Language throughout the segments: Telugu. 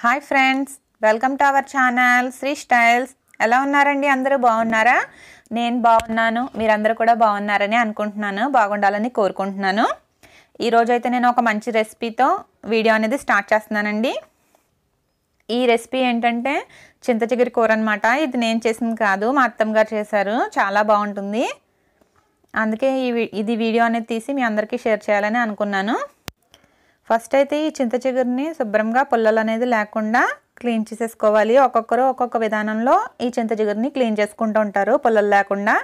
Hi friends, welcome to our channel Shri Styles. ఎలా ఉన్నారండి? అందరూ బాగున్నారా? నేను బాగున్నాను, మీరందరూ కూడా బాగున్నారని అనుకుంటున్నాను, బాగుండాలని కోరుకుంటున్నాను. ఈరోజు అయితే నేను ఒక మంచి రెసిపీతో వీడియో అనేది స్టార్ట్ చేస్తున్నానండి. ఈ రెసిపీ ఏంటంటే చింత చిగురు కూర అనమాట. ఇది నేను చేసింది కాదు, మా అత్తమ్మ గారు చేశారు. చాలా బాగుంటుంది, అందుకే ఇది వీడియో అనేది తీసి మీ అందరికీ షేర్ చేయాలని అనుకున్నాను. ఫస్ట్ అయితే ఈ చింత చిగురిని శుభ్రంగా పుల్లలు అనేది లేకుండా క్లీన్ చేసేసుకోవాలి. ఒక్కొక్కరు ఒక్కొక్క విధానంలో ఈ చింత చిగురిని క్లీన్ చేసుకుంటూ ఉంటారు పుల్లలు లేకుండా.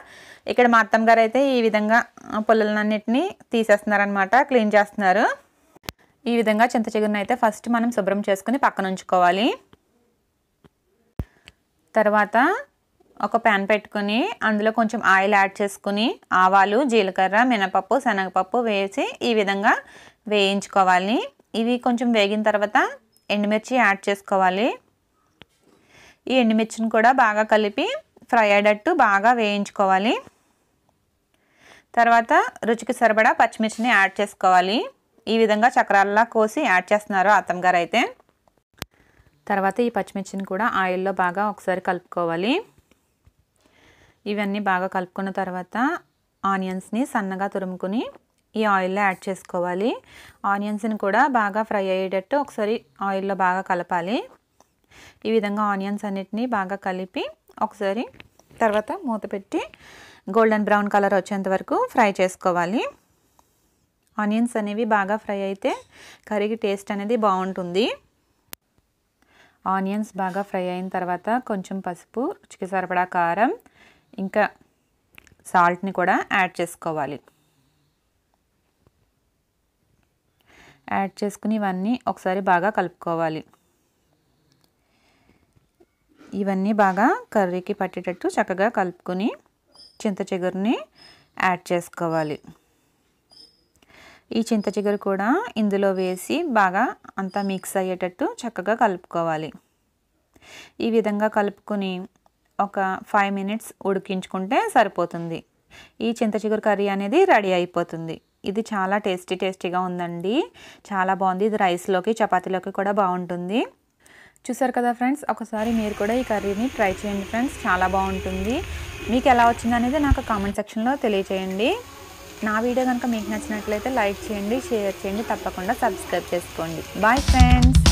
ఇక్కడ మా అత్తమ్మ గారు అయితే ఈ విధంగా పుల్లలన్నిటిని తీసేస్తున్నారనమాట, క్లీన్ చేస్తున్నారు. ఈ విధంగా చింత చిగురిని అయితే ఫస్ట్ మనం శుభ్రం చేసుకుని పక్కన ఉంచుకోవాలి. తర్వాత ఒక ప్యాన్ పెట్టుకుని అందులో కొంచెం ఆయిల్ యాడ్ చేసుకుని ఆవాలు, జీలకర్ర, మినపప్పు, శనగపప్పు వేసి ఈ విధంగా వేయించుకోవాలి. ఇవి కొంచెం వేగిన తర్వాత ఎండుమిర్చి యాడ్ చేసుకోవాలి. ఈ ఎండుమిర్చిని కూడా బాగా కలిపి ఫ్రై అయ్యేటట్టు బాగా వేయించుకోవాలి. తర్వాత రుచికి సరిపడా పచ్చిమిర్చిని యాడ్ చేసుకోవాలి. ఈ విధంగా చక్రాల్లా కోసి యాడ్ చేస్తున్నారు అత్తమ్మ గారు అయితే. తర్వాత ఈ పచ్చిమిర్చిని కూడా ఆయిల్లో బాగా ఒకసారి కలుపుకోవాలి. ఇవన్నీ బాగా కలుపుకున్న తర్వాత ఆనియన్స్ని సన్నగా తురుముకుని ఈ ఆయిల్లో యాడ్ చేసుకోవాలి. ఆనియన్స్ని కూడా బాగా ఫ్రై అయ్యేటట్టు ఒకసారి ఆయిల్లో బాగా కలపాలి. ఈ విధంగా ఆనియన్స్ అన్నిటినీ బాగా కలిపి ఒకసారి తర్వాత మూత పెట్టి గోల్డెన్ బ్రౌన్ కలర్ వచ్చేంత వరకు ఫ్రై చేసుకోవాలి. ఆనియన్స్ అనేవి బాగా ఫ్రై అయితే కర్రీకి టేస్ట్ అనేది బాగుంటుంది. ఆనియన్స్ బాగా ఫ్రై అయిన తర్వాత కొంచెం పసుపు, రుచికి సరిపడా కారం, ఇంకా సాల్ట్ని కూడా యాడ్ చేసుకోవాలి. యాడ్ చేసుకుని ఇవన్నీ ఒకసారి బాగా కలుపుకోవాలి. ఇవన్నీ బాగా కర్రీకి పట్టేటట్టు చక్కగా కలుపుకొని చింత చిగురుని యాడ్ చేసుకోవాలి. ఈ చింత చిగురు కూడా ఇందులో వేసి బాగా అంతా మిక్స్ అయ్యేటట్టు చక్కగా కలుపుకోవాలి. ఈ విధంగా కలుపుకొని ఒక 5 మినిట్స్ ఉడికించుకుంటే సరిపోతుంది. ఈ చింత చిగురు కర్రీ అనేది రెడీ అయిపోతుంది. ఇది చాలా టేస్టీగా ఉందండి, చాలా బాగుంది. ఇది రైస్లోకి, చపాతీలోకి కూడా బాగుంటుంది. చూసారు కదా ఫ్రెండ్స్, ఒకసారి మీరు కూడా ఈ కర్రీని ట్రై చేయండి ఫ్రెండ్స్, చాలా బాగుంటుంది. మీకు ఎలా వచ్చింది అనేది నాకు కామెంట్ సెక్షన్లో తెలియచేయండి. నా వీడియో కనుక మీకు నచ్చినట్లయితే లైక్ చేయండి, షేర్ చేయండి, తప్పకుండా సబ్స్క్రైబ్ చేసుకోండి. Bye friends.